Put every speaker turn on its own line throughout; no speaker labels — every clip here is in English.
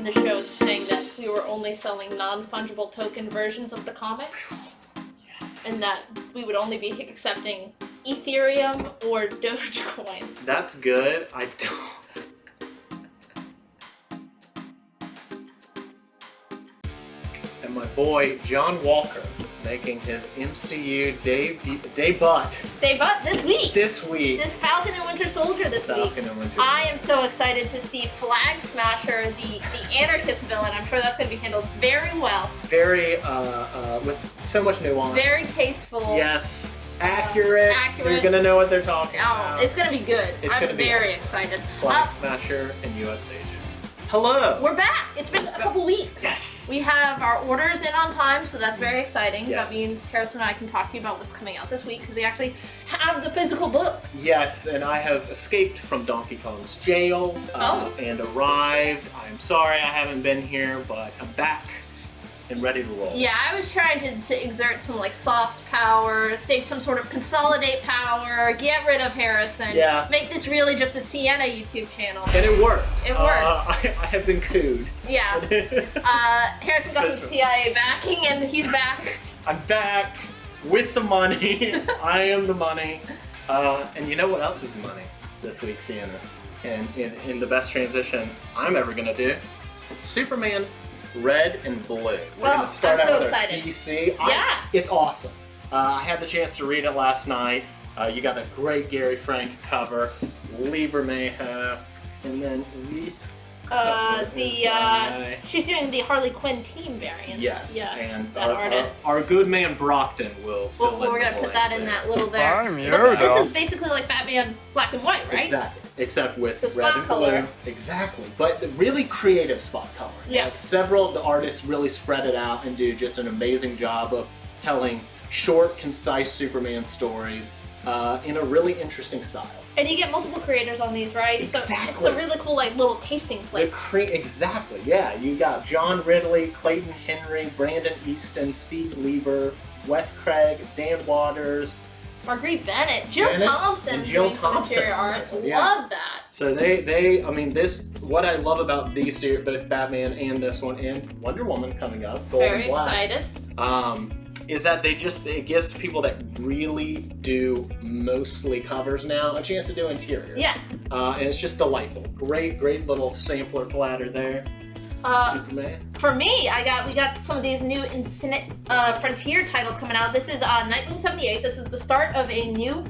in the show saying that we were only selling non-fungible token versions of the comics.
Yes.
And that we would only be accepting Ethereum or Dogecoin.
That's good. I don't... And my boy, John Walker, making his MCU debut
this week.
this week.
This Falcon and Winter Soldier this week.
Falcon and Winter
I am so excited to see Flag Smasher, the anarchist villain. I'm sure that's going to be handled very well.
Very, with so much nuance.
Very tasteful.
Yes. Accurate.
Accurate.
You're gonna know what they're talking about.
It's going to be good. I'm very
awesome.
excited.
Flag Smasher and US Agent. Hello.
We're back. It's been a couple weeks.
Yes.
We have our orders in on time, so that's very exciting.
Yes.
That means Harrison and I can talk to you about what's coming out this week because we actually have the physical books.
Yes, and I have escaped from Donkey Kong's jail and arrived. I'm sorry I haven't been here, but I'm back and ready to roll.
Yeah, I was trying to exert some like soft power, stage some sort of consolidate power, get rid of Harrison.
Yeah.
Make this really just the Siena YouTube channel.
And it worked.
It worked.
I have been cooed.
Yeah. Harrison got some CIA backing and he's back.
I'm back with the money. I am the money. And you know what else is money this week, Sienna? And in the best transition I'm ever gonna do, Superman Red and Blue. We're gonna start
I'm so
out with
excited.
DC.
Yeah.
It's awesome. I had the chance to read it last night. You got a great Gary Frank cover, Lieber Mayhem, and then Reese.
She's doing the Harley Quinn team variant.
Yes.
And
that
artist.
Our good man Brockton will fill
We're
in
gonna
the
put that
blank
in
there.
that little there.
I'm your
This
dog.
is basically like Batman Black and White, right?
Exactly. Except with
So
red
spot
and
color.
blue. Exactly. But the really creative spot color.
Yeah.
Like several of the artists really spread it out and do just an amazing job of telling short, concise Superman stories in a really interesting style.
And you get multiple creators on these, right?
Exactly.
So it's a really cool like little tasting plate.
Exactly, yeah. You got John Ridley, Clayton Henry, Brandon Easton, Steve Lieber, Wes Craig, Dan Waters,
Marguerite Bennett, Jill Thompson
and Jill
doing some
Thompson.
interior art.
Yeah.
Love that.
So I mean, what I love about these series, both Batman and this one, and Wonder Woman coming up, Gold
Very
and Black,
excited.
is that it gives people that really do mostly covers now a chance to do interior.
Yeah.
And it's just delightful. Great little sampler platter there. Superman.
For me, we got some of these new Infinite Frontier titles coming out. This is Nightwing 78. This is the start of a new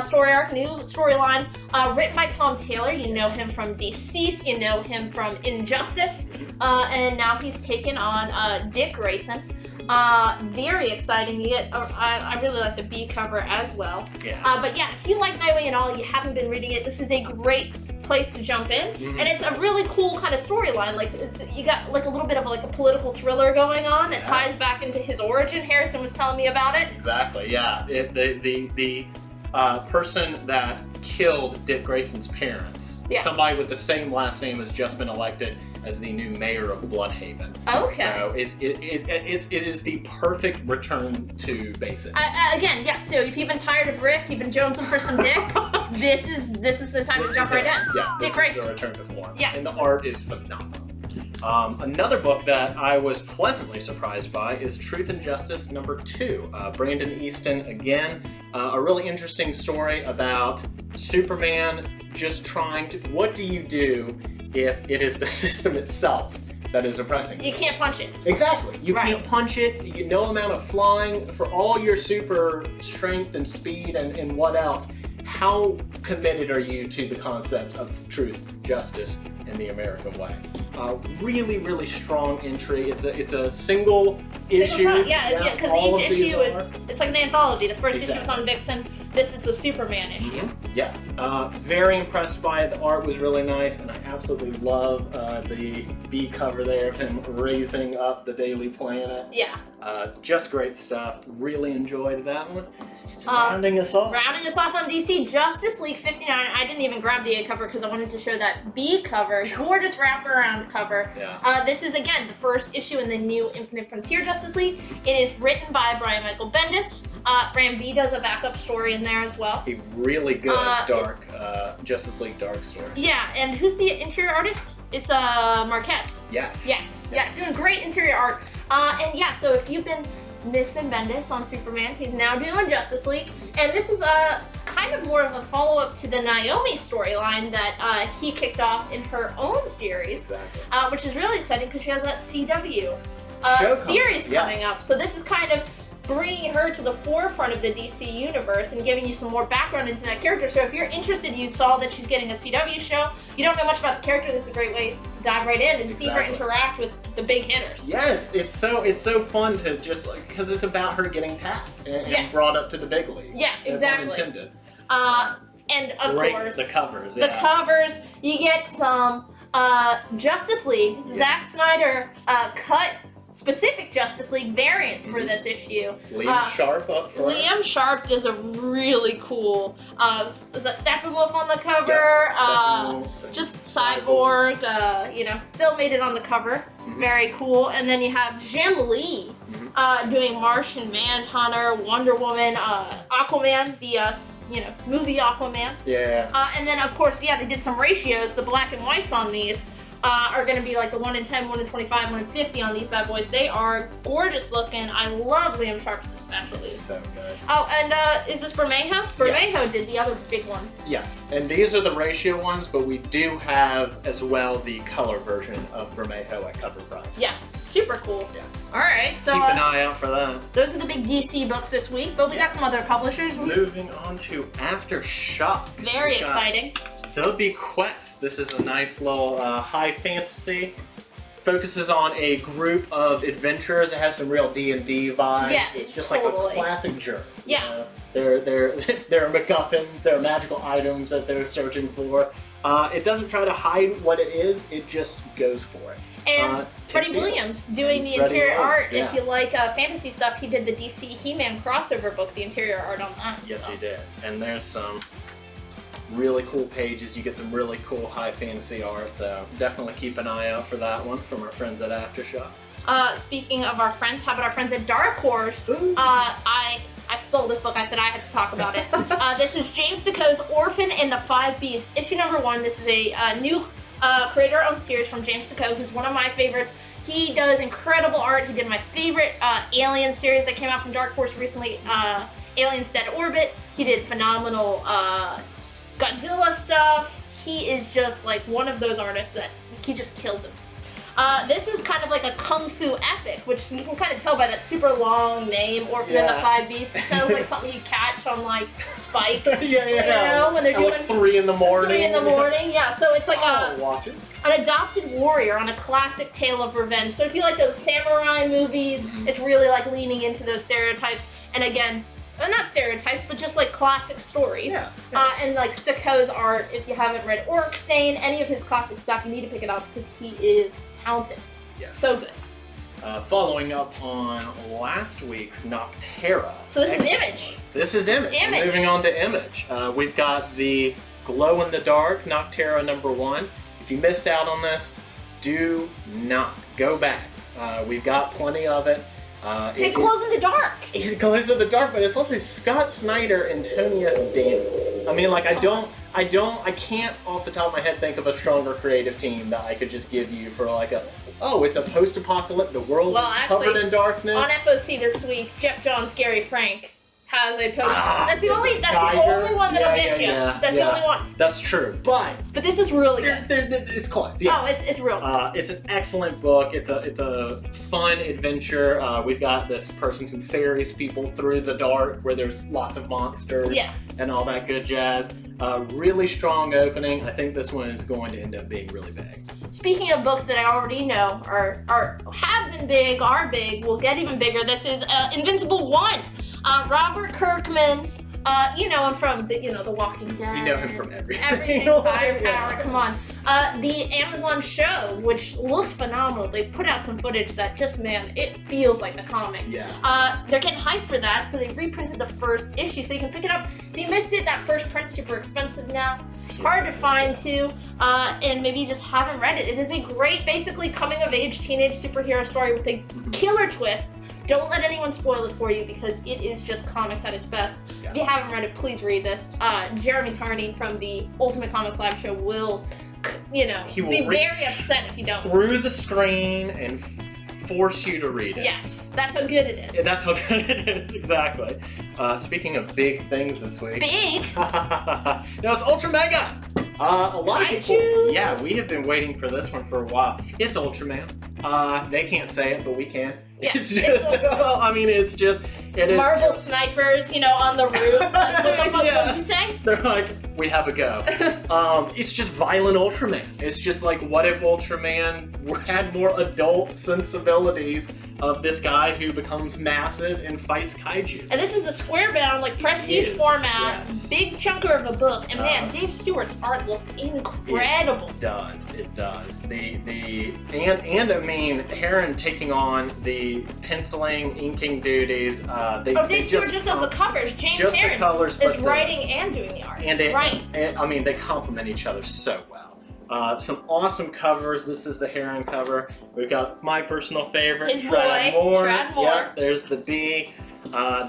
story arc, new storyline, written by Tom Taylor. You know him from Deceased, you know him from Injustice, and now he's taken on Dick Grayson. Very exciting. You get, I really like the B cover as well.
Yeah.
But yeah, if you like Nightwing at all, you haven't been reading it, this is a great place to jump in.
Mm-hmm.
And it's a really cool kind of storyline. Like you got like a little bit of like a political thriller going on that ties back into his origin. Harrison was telling me about it.
Exactly. Yeah. The person that killed Dick Grayson's parents, somebody with the same last name, has just been elected as the new mayor of Bloodhaven.
Okay.
So it is the perfect return to basics.
Again, yeah. So if you've been tired of Rick, you've been jonesing for some Dick. this is the time to jump right in.
Yeah.
Dick
This is
Grayson.
the return to form.
Yeah.
And the art is phenomenal. Another book that I was pleasantly surprised by is Truth and Justice #2. Brandon Easton again. A really interesting story about Superman just trying to. What do you do if it is the system itself that is oppressing you?
You can't punch it.
Exactly. You
Right.
can't punch it. No amount of flying, for all your super strength and speed and what else. How committed are you to the concepts of truth, justice, and the American way? Really strong entry. It's a single issue.
Yeah, because
all
each
of these
issue it's like an anthology. The first issue was on Vixen. This is the Superman issue.
Yeah. Very impressed by it. The art was really nice, and I absolutely love the B cover there of him raising up the Daily Planet.
Yeah.
Just great stuff. Really enjoyed that one. Rounding us off.
Rounding us off on DC, Justice League 59. I didn't even grab the A cover because I wanted to show that B cover. Gorgeous wraparound cover.
Yeah.
This is, again, the first issue in the new Infinite Frontier Justice League. It is written by Brian Michael Bendis. Ram V does a backup story in there as well.
A really good dark Justice League dark story.
Yeah, and who's the interior artist? it's Marquez.
Yes.
Yes. Yeah, doing great interior art. And yeah, so if you've been missing Bendis on Superman, he's now doing Justice League, and this is kind of more of a follow-up to the Naomi storyline that he kicked off in her own series, which is really exciting because she has that CW series coming up. So this is kind of bringing her to the forefront of the DC universe and giving you some more background into that character. So if you're interested, you saw that she's getting a CW show, you don't know much about the character, this is a great way to dive right in and see her interact with the big hitters.
Yes, it's so fun to just like, because it's about her getting tapped and brought up to the big league.
Yeah, exactly.
Intended.
And of course,
the covers.
The covers, you get some Justice League. Zack Snyder cut specific Justice League variants for this issue.
Liam Sharp up front.
Liam Sharp does a really cool, is that Steppenwolf on the cover? Just Cyborg, still made it on the cover. Very cool. And then you have Jim Lee doing Martian Manhunter, Wonder Woman, Aquaman, the movie Aquaman.
Yeah.
And then of course, they did some ratios. The black and whites on these are going to be like the 1 in 10, 1 in 25, 1 in 50 on these bad boys. They are gorgeous looking. I love Liam Sharp's especially.
So good.
Oh, and is this Bermejo? Bermejo did the other big one.
Yes, and these are the ratio ones, but we do have as well the color version of Bermejo at cover price.
Yeah, super cool.
Yeah.
All right, so
keep an eye out for that.
Those are the big DC books this week, but we got some other publishers.
Moving on to Aftershock.
Very exciting.
The Bequest. This is a nice little high fantasy. Focuses on a group of adventurers. It has some real D&D vibes.
Yeah,
it's just like a classic journey.
Yeah.
There are MacGuffins, there are magical items that they're searching for. It doesn't try to hide what it is, it just goes for it.
And Freddie Williams doing the interior art. If you like fantasy stuff, he did the DC He-Man crossover book, the interior art on that.
Yes, he did. And there's some really cool pages. You get some really cool high fantasy art, so definitely keep an eye out for that one from our friends at Aftershock.
Speaking of our friends, how about our friends at Dark Horse? I stole this book. I said I had to talk about it. This is James DeCoe's Orphan and the Five Beasts, issue number 1. This is a new creator-owned series from James DeCoe, who's one of my favorites. He does incredible art. He did my favorite Alien series that came out from Dark Horse recently, Aliens Dead Orbit. He did phenomenal Godzilla stuff. He is just like one of those artists that he just kills it. This is kind of like a kung fu epic, which you can kind of tell by that super long name, Orphan and the Five Beasts. It sounds like something you catch on like Spike.
You know,
when they're doing
like 3 in the morning.
3 in the morning, yeah. So it's like
watch it.
An adopted warrior on a classic tale of revenge. So if you like those samurai movies, it's really like leaning into those stereotypes. And again, well, not stereotypes, but just like classic stories. And like DeCoe's art, if you haven't read Orc Stain, any of his classic stuff, you need to pick it up because he is talented.
Yes.
So good.
Following up on last week's Noctera.
So this is Image.
This is Image.
Image.
Moving on to Image. We've got the Glow in the Dark Noctera number 1. If you missed out on this, do not go back. We've got plenty of it.
It glows in the dark.
It glows in the dark, but it's also Scott Snyder and Tony S. Daniel. I mean, like, I can't off the top of my head think of a stronger creative team that I could just give you for like it's a post-apocalyptic, the world is covered in darkness.
On FOC this week, Jeff Johns, Gary Frank has a post. That's the only one that'll get you. That's the only one.
That's true, but
this is really good.
It's close. Yeah.
Oh, it's real.
It's an excellent book. It's a fun adventure. We've got this person who ferries people through the dark where there's lots of monsters and all that good jazz. Really strong opening. I think this one is going to end up being really big.
Speaking of books that I already know have been big, are big, will get even bigger. This is Invincible 1. Robert Kirkman, you know him from The Walking Dead.
You know him from everything.
Everything, Firepower, come on. The Amazon show, which looks phenomenal. They put out some footage that just, man, it feels like the comic.
Yeah.
They're getting hyped for that, so they reprinted the first issue, so you can pick it up. If you missed it, that first print's super expensive now. Hard to find too, and maybe you just haven't read it. It is a great, basically coming-of-age teenage superhero story with a killer twist. Don't let anyone spoil it for you because it is just comics at its best. If you haven't read it, please read this. Jeremy Tarney from the Ultimate Comics Live show will
He will
be
reach
very upset if you don't.
through the screen and force you to read it.
Yes, that's how good it is.
That's how good it is, exactly. Speaking of big things this week.
Big?
No, it's Ultra Mega! A lot of people, yeah, we have been waiting for this one for a while. It's Ultraman. They can't say it, but we can.
Yeah,
It's just, I mean, it is.
Marvel snipers, on the roof. Like, what the fuck did you say?
They're like, we have a go. It's just violent Ultraman. It's just like, what if Ultraman had more adult sensibilities of this guy who becomes massive and fights kaiju?
And this is a square-bound, like, prestige format, big chunker of a book. And man, Dave Stewart's art looks incredible.
It does. And I mean, Heron taking on the penciling, inking duties.
Dave Stewart just does the covers. James Heron is writing and doing the art.
And I mean, they complement each other so well. Some awesome covers. This is the Heron cover. We've got my personal favorite,
his Trad Moore.
Yep, there's the B.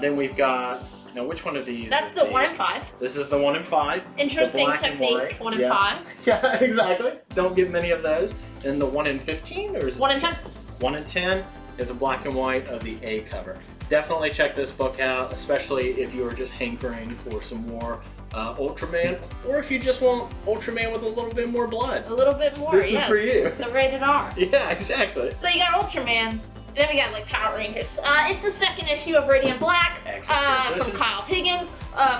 Then we've got, now which one of these?
That's the 1 in 5.
This is the 1 in 5.
Interesting technique, 1 in 5.
Yeah, exactly. Don't get many of those. And the 1 in 15? Or is
1 in 10.
1 in 10 is a black and white of the A cover. Definitely check this book out, especially if you are just hankering for some more Ultraman, or if you just want Ultraman with a little bit more blood.
A little bit more,
This is for you.
The rated R.
Yeah, exactly.
So you got Ultraman, then we got like Power Rangers. It's the second issue of Radiant Black from Kyle Higgins.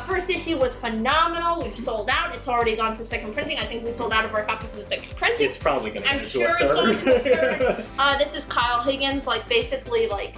First issue was phenomenal. We've sold out. It's already gone to second printing. I think we sold out of our copies of the second printing.
It's probably going to go to a third.
I'm sure it's going to a third. This is Kyle Higgins, like basically like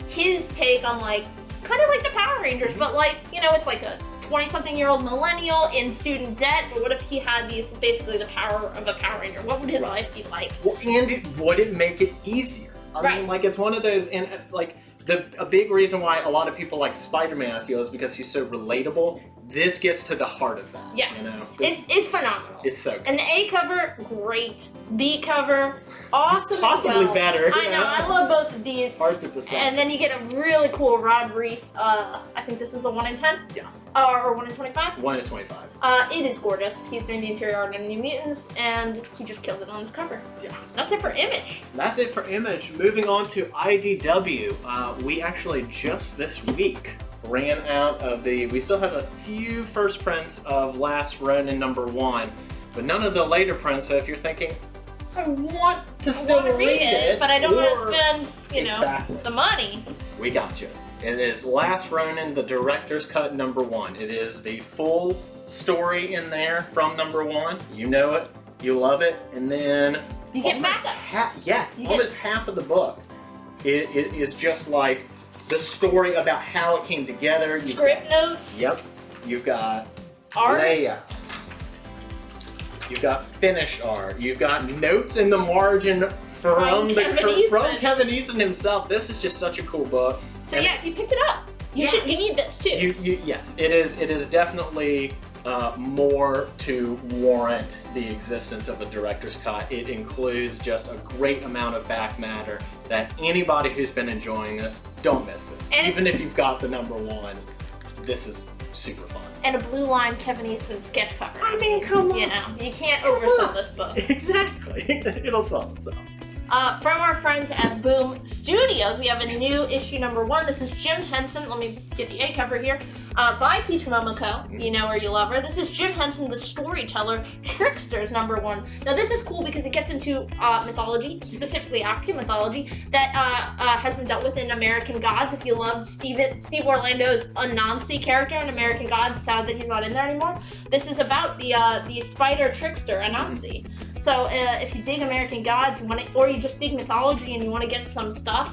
his take on like kind of like the Power Rangers, but like it's like a 20-something-year-old millennial in student debt. But what if he had basically the power of a Power Ranger? What would his life be like?
Well, and would it make it easier? I mean, like, it's one of those, and like a big reason why a lot of people like Spider-Man, I feel, is because he's so relatable. This gets to the heart of that.
Yeah, it's phenomenal.
It's so good.
And the A cover, great. B cover, awesome.
Possibly better.
I know. I love both of these.
Hard to decide.
And then you get a really cool Rod Reese. I think this is the 1 in 10.
Yeah.
Or 1 in 25.
1 in 25.
It is gorgeous. He's doing the interior art in New Mutants, and he just killed it on his cover.
Yeah.
That's it for Image.
That's it for Image. Moving on to IDW. We actually just this week ran out of we still have a few first prints of Last Ronin #1, but none of the later prints. So if you're thinking, I want to still read it,
but I don't want to spend, the money.
We got you. It is Last Ronin, the director's cut #1. It is the full story in there from #1. You know it, you love it, and then
you get backup.
Almost half of the book is just like the story about how it came together.
Script notes.
Yep. You've got
art.
Layouts. You've got finish art. You've got notes in the margin from Kevin Easton himself. This is just such a cool book.
So yeah, if you picked it up, you need this too.
Yes, it is definitely more to warrant the existence of a director's cut. It includes just a great amount of back matter that anybody who's been enjoying this, don't miss this. And even if you've got the #1, this is super fun.
And a blue line Kevin Eastman sketch cover.
I mean, come on.
You can't oversell this book.
Exactly. It'll sell itself.
From our friends at Boom Studios, we have a new issue #1. This is Jim Henson. Let me get the A cover here. By Peach Momoko. You know her, you love her. This is Jim Henson, the storyteller, Tricksters *1. Now this is cool because it gets into mythology, specifically African mythology, that has been dealt with in American Gods. If you loved Steve Orlando's Anansi character in American Gods, sad that he's not in there anymore. This is about the spider trickster Anansi. So if you dig American Gods, or you just dig mythology and you want to get some stuff,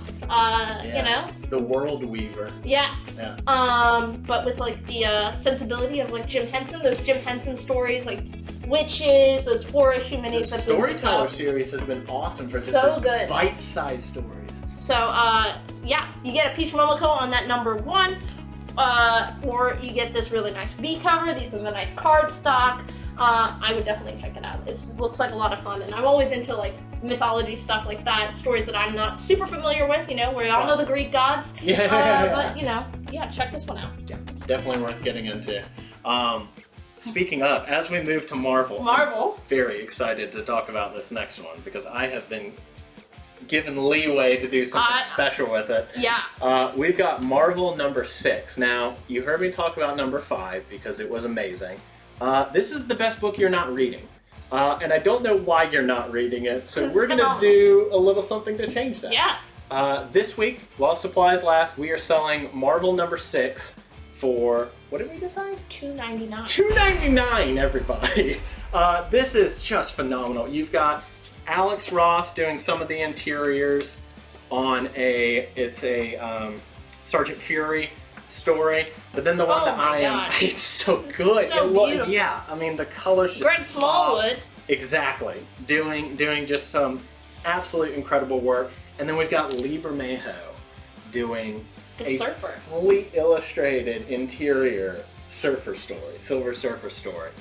the World Weaver.
Yes.
Yeah.
But with like the sensibility of like Jim Henson, those Jim Henson stories like Witches, those 4-issue minis.
The Storyteller series has been awesome for just those bite-sized stories.
So you get a Peach Momoko on that #1, or you get this really nice B cover. These are the nice card stock. I would definitely check it out. It looks like a lot of fun, and I'm always into like mythology stuff like that, stories that I'm not super familiar with, where we all know the Greek gods. But check this one out.
Yeah, definitely worth getting into. speaking of, as we move to Marvel,
Marvel.
I'm very excited to talk about this next one because I have been given leeway to do something special with it.
Yeah.
We've got Marvel number 6. Now, you heard me talk about number 5 because it was amazing. This is the best book you're not reading. And I don't know why you're not reading it, so we're going to do a little something to change that.
Yeah.
This week, while supplies last, we are selling Marvel number 6 for, what did we decide?
$2.99.
$2.99, everybody. This is just phenomenal. You've got Alex Ross doing some of the interiors on it's a Sergeant Fury story, but then the one it's so good.
It's so beautiful.
Yeah, I mean the colors just
Greg Smallwood.
Exactly. Doing just some absolute incredible work. And then we've got Lee Bermejo doing
The surfer.
fully illustrated interior surfer story, Silver Surfer story.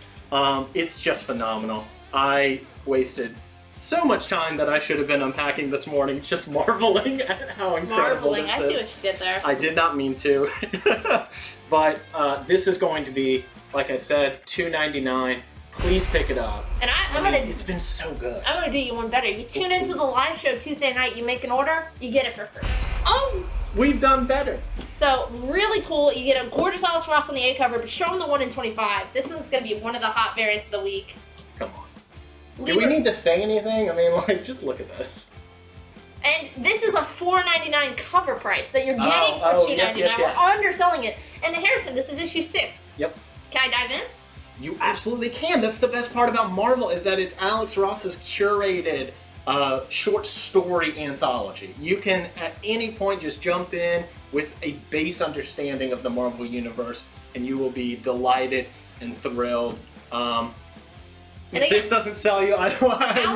It's just phenomenal. I wasted so much time that I should have been unpacking this morning, just marveling at how incredible this is.
I see what you did there.
I did not mean to. But this is going to be, like I said, $2.99. Please pick it up.
And
it's been so good.
I'm gonna do you one better. You tune into the live show Tuesday night, you make an order, you get it for free.
Oh, we've done better.
So really cool. You get a gorgeous Alex Ross on the A cover, but show them the 1 in 25. This one's gonna be one of the hot variants of the week.
Come on. Do we need to say anything? I mean, like, just look at this.
And this is a $4.99 cover price that you're getting for $2.99.
Yes.
We're underselling it. And Harrison, this is issue 6.
Yep.
Can I dive in?
You absolutely can. That's the best part about Marvel is that it's Alex Ross's curated short story anthology. You can at any point just jump in with a base understanding of the Marvel Universe and you will be delighted and thrilled. If this doesn't sell you, I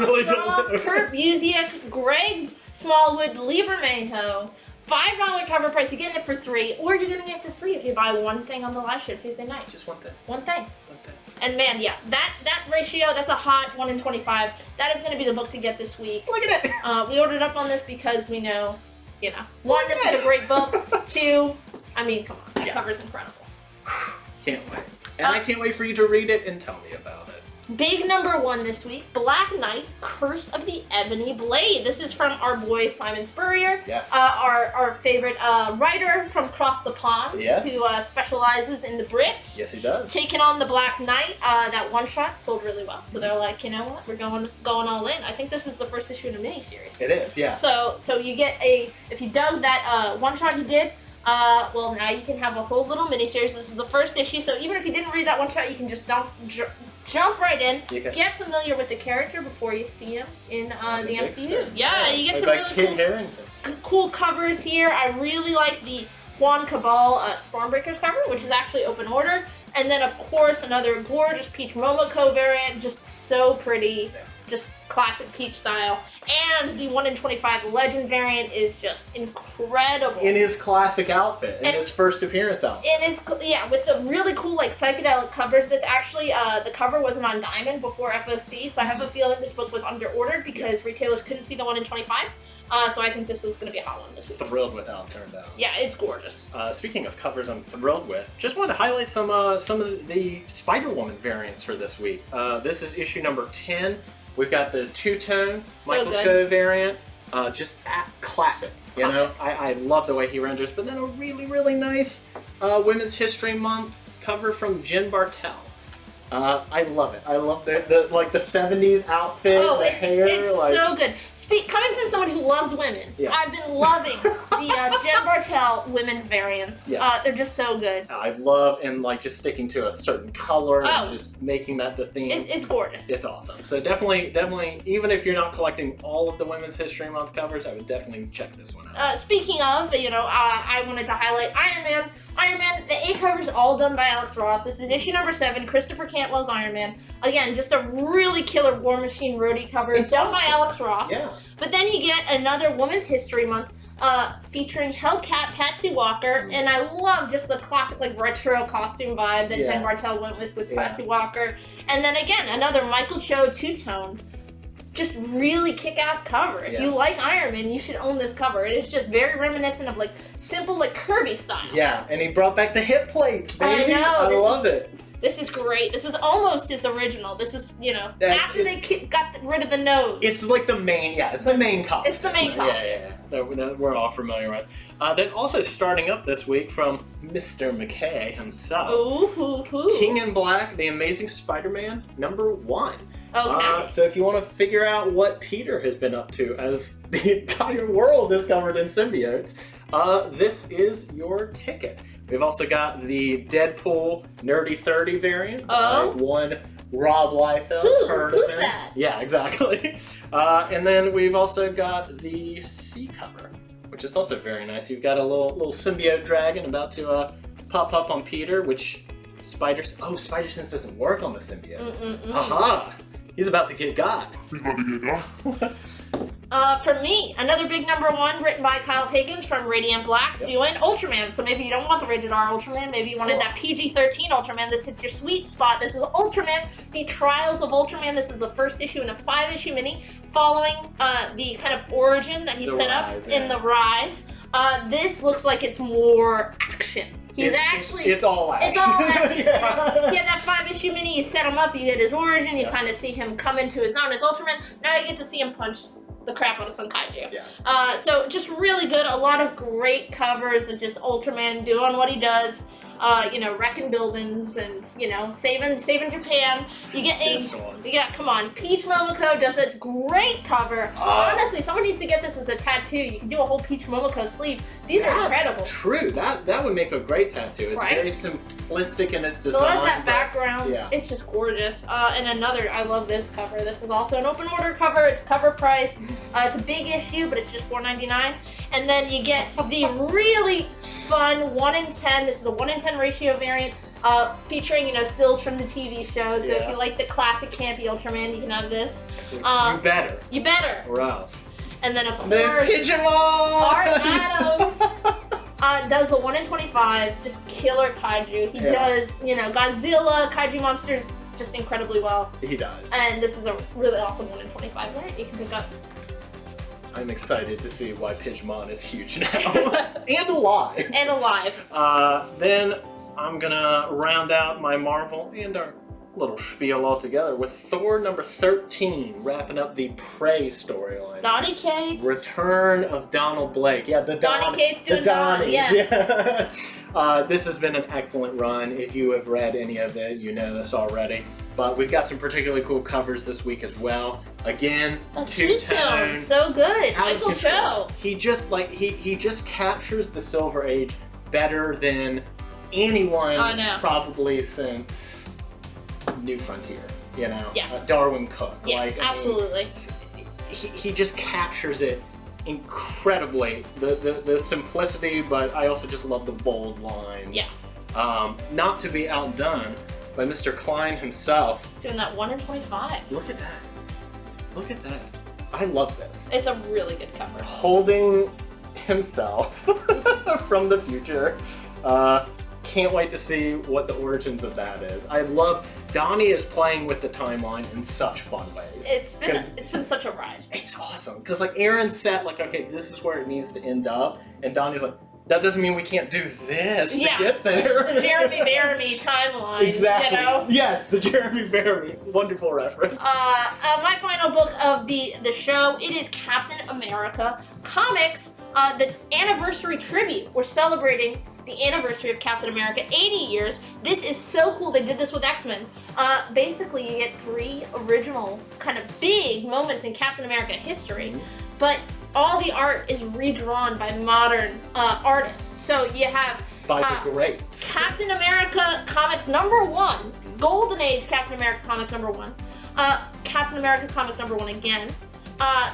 really don't know.
Alex Ross, Kurt Busiek, Greg Smallwood, Lee Bermejo. $5 cover price. You're getting it for $3, or you're getting it for free if you buy one thing on the live show Tuesday night.
Just one thing.
One thing.
One thing.
And man, yeah, that ratio, that's a hot 1 in 25. That is going to be the book to get this week.
Look at it.
We ordered up on this because we know, one, this is a great book. 2, I mean, come on, that cover's incredible.
Can't wait. And I can't wait for you to read it and tell me about it.
Big number 1 this week, Black Knight, Curse of the Ebony Blade. This is from our boy Simon Spurrier.
Yes.
Our favorite writer from across the pond.
Yes.
Who specializes in the Brits.
Yes, he does.
Taking on the Black Knight. That one shot sold really well. So they're like, you know what? We're going all in. I think this is the first issue in a miniseries.
It is, yeah.
So you get if you dug that one shot he did, well, now you can have a whole little miniseries. This is the first issue, so even if you didn't read that one shot, you can just jump right in, get familiar with the character before you see him in the MCU. Yeah, you get some really cool covers here. I really like the Juan Cabal Stormbreakers cover, which is actually open order. And then, of course, another gorgeous Peach Momoko variant, just so pretty. Just classic Peach style. And the 1 in 25 Legend variant is just incredible.
In his classic outfit, in his first appearance outfit.
With the really cool psychedelic covers. This actually, the cover wasn't on Diamond before FOC, so I have a feeling this book was under-ordered because retailers couldn't see the 1 in 25. So I think this was going to be a hot one this week.
Thrilled with how it turned out.
Yeah, it's gorgeous.
Speaking of covers I'm thrilled with, just wanted to highlight some of the Spider-Woman variants for this week. This is issue number 10. We've got the two-tone Michael Cho variant, just classic. You know, I love the way he renders. But then a really, really nice Women's History Month cover from Jen Bartel. I love it. I love the 70s outfit, the hair.
It's so good. Coming from someone who loves women, I've been loving the Jen Bartel women's variants. They're just so good.
I love just sticking to a certain color and just making that the theme.
It's gorgeous.
It's awesome. So definitely, even if you're not collecting all of the Women's History Month covers, I would definitely check this one out.
Speaking of, I wanted to highlight Iron Man. Iron Man, the A cover's all done by Alex Ross. This is issue number 7, Christopher Cantwell's Iron Man. Again, just a really killer War Machine roadie cover. It's done by Alex Ross.
Yeah.
But then you get another Women's History Month featuring Hellcat Patsy Walker. And I love just the classic retro costume vibe that Jen Bartel went with Patsy Walker. And then again, another Michael Cho two-tone. Just really kick-ass cover. If you like Iron Man, you should own this cover. It is just very reminiscent of simple Kirby style.
Yeah, and he brought back the hip plates, baby.
I know.
I love it.
This is great. This is almost his original. This is, after they got rid of the nose.
It's like the main, it's the main costume.
It's the main costume.
Yeah. That we're all familiar with. Then also starting up this week from Mr. McKay himself.
Ooh.
King in Black, The Amazing Spider-Man #1.
Okay.
So if you want to figure out what Peter has been up to as the entire world is covered in symbiotes, this is your ticket. We've also got the Deadpool Nerdy 30 variant by one Rob Liefeld.
Who's that?
Yeah, exactly. And then we've also got the C cover, which is also very nice. You've got a little symbiote dragon about to pop up on Peter, which Spider-Sense doesn't work on the symbiote. Aha! He's about to get got.
For me, another big #1 written by Kyle Higgins from Radiant Black, doing Ultraman. So maybe you don't want the rated R Ultraman, maybe you wanted that PG-13 Ultraman. This hits your sweet spot. This is Ultraman, The Trials of Ultraman. This is the first issue in a 5-issue mini following the kind of origin that he set up in the Rise. This looks like it's more action.
It's all action.
It's all action. He had that 5-issue mini, you set him up, you get his origin, you kind of see him come into his own as Ultraman. Now you get to see him punch the crap out of some kaiju. So just really good. A lot of great covers of just Ultraman doing what he does. Wrecking buildings and, saving Japan. Come on, Peach Momoko does a great cover. Honestly, someone needs to get this as a tattoo. You can do a whole Peach Momoko sleeve. These are incredible.
True. That would make a great tattoo. It's very simplistic in its design.
I love that background. It's just gorgeous. And I love this cover. This is also an open order cover. It's cover price. It's a big issue, but it's just $4.99. And then you get the really fun 1 in 10. This is a 1 in 10 ratio variant, featuring stills from the TV show. So if you like the classic campy Ultraman, you can have this. You better.
Or else.
And then of course, Art Adams does the 1 in 25, just killer kaiju. He does Godzilla, kaiju monsters just incredibly well.
He does.
And this is a really awesome 1 in 25 variant you can pick up.
I'm excited to see why Pidgeymon is huge now. And alive. Then I'm gonna round out my Marvel and our little spiel all together with Thor #13, wrapping up the Prey storyline.
Donny Cates.
Return of Donald Blake. Yeah,
Donny Cates doing Donnie.
Yeah. This has been an excellent run. If you have read any of it, you know this already. But we've got some particularly cool covers this week as well. Again, two-tone,
so good. Michael Cho.
He just he just captures the Silver Age better than anyone probably since New Frontier. Darwin Cook.
Yeah, absolutely.
He just captures it incredibly. The simplicity, but I also just love the bold lines.
Yeah.
Not to be outdone by Mr. Klein himself.
Doing that 1 in 25.
Look at that. Look at that. I love this.
It's a really good cover.
Holding himself from the future. Can't wait to see what the origins of that is. I love Donnie is playing with the timeline in such fun ways.
It's been such a ride.
It's awesome because Aaron said okay, this is where it needs to end up, and Donnie's like, that doesn't mean we can't do this to get there.
The Jeremy Bearimy timeline.
Exactly. Yes, the Jeremy Bearimy. Wonderful reference.
My final book of the show, it is Captain America Comics, the anniversary tribute. We're celebrating the anniversary of Captain America, 80 years. This is so cool. They did this with X-Men. Basically, you get 3 original kind of big moments in Captain America history, but all the art is redrawn by modern artists. So you have
by the greats.
Captain America Comics #1, Golden Age Captain America Comics #1, Captain America Comics #1 again.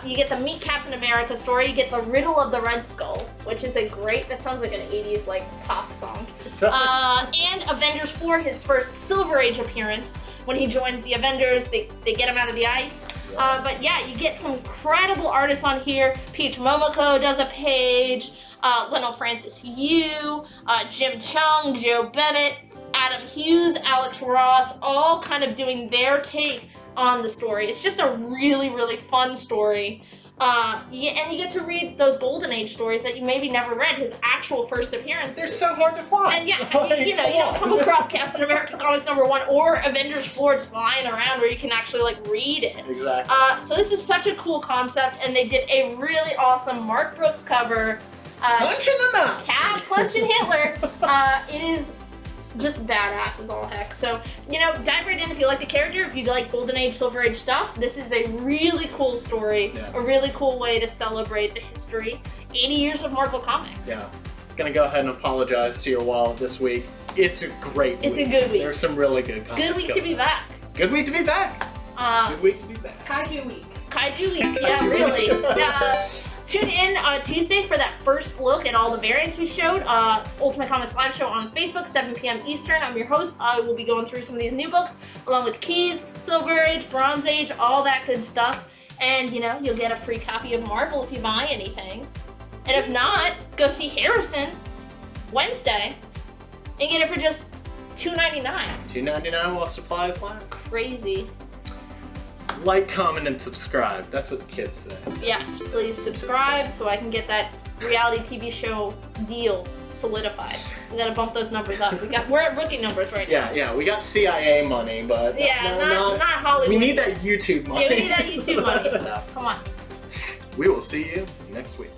You get the Meet Captain America story. You get the Riddle of the Red Skull, which is that sounds like an 80s pop song. And Avengers 4, his first Silver Age appearance. When he joins the Avengers, they get him out of the ice. But yeah, you get some incredible artists on here. Peach Momoko does a page. Lionel Francis Yu, Jim Chung, Joe Bennett, Adam Hughes, Alex Ross, all kind of doing their take on the story. It's just a really, really fun story. And you get to read those Golden Age stories that you maybe never read, his actual first appearances.
They're so hard to find.
And you don't come across Captain America Comics #1 or Avengers 4 just lying around where you can actually like read it.
Exactly.
So this is such a cool concept, and they did a really awesome Mark Brooks cover.
Punching the nuts.
Cap punching Hitler. It is just badass as all heck. So, dive right in if you like the character, if you like Golden Age, Silver Age stuff. This is a really cool story, a really cool way to celebrate the history. 80 years of Marvel Comics.
Yeah. Gonna go ahead and apologize to your wallet this week. It's a great week.
It's a good week.
There's some really good comics.
Good week to be back.
Good week to be back. Good week to be back.
Kaiju week.
Kaiju week, yeah, really. Tune in Tuesday for that first look at all the variants we showed. Ultimate Comics Live Show on Facebook, 7 p.m. Eastern. I'm your host. I will be going through some of these new books, along with Keys, Silver Age, Bronze Age, all that good stuff. And, you'll get a free copy of Marvel if you buy anything. And if not, go see Harrison Wednesday and get it for just $2.99.
$2.99 while supplies last.
Crazy.
Like, comment, and subscribe. That's what the kids say.
Yes, please subscribe so I can get that reality TV show deal solidified. We gotta bump those numbers up. We're at rookie numbers right now.
Yeah, we got CIA money, but
not Hollywood.
We need that YouTube money.
Yeah, we need that YouTube money. So come on.
We will see you next week.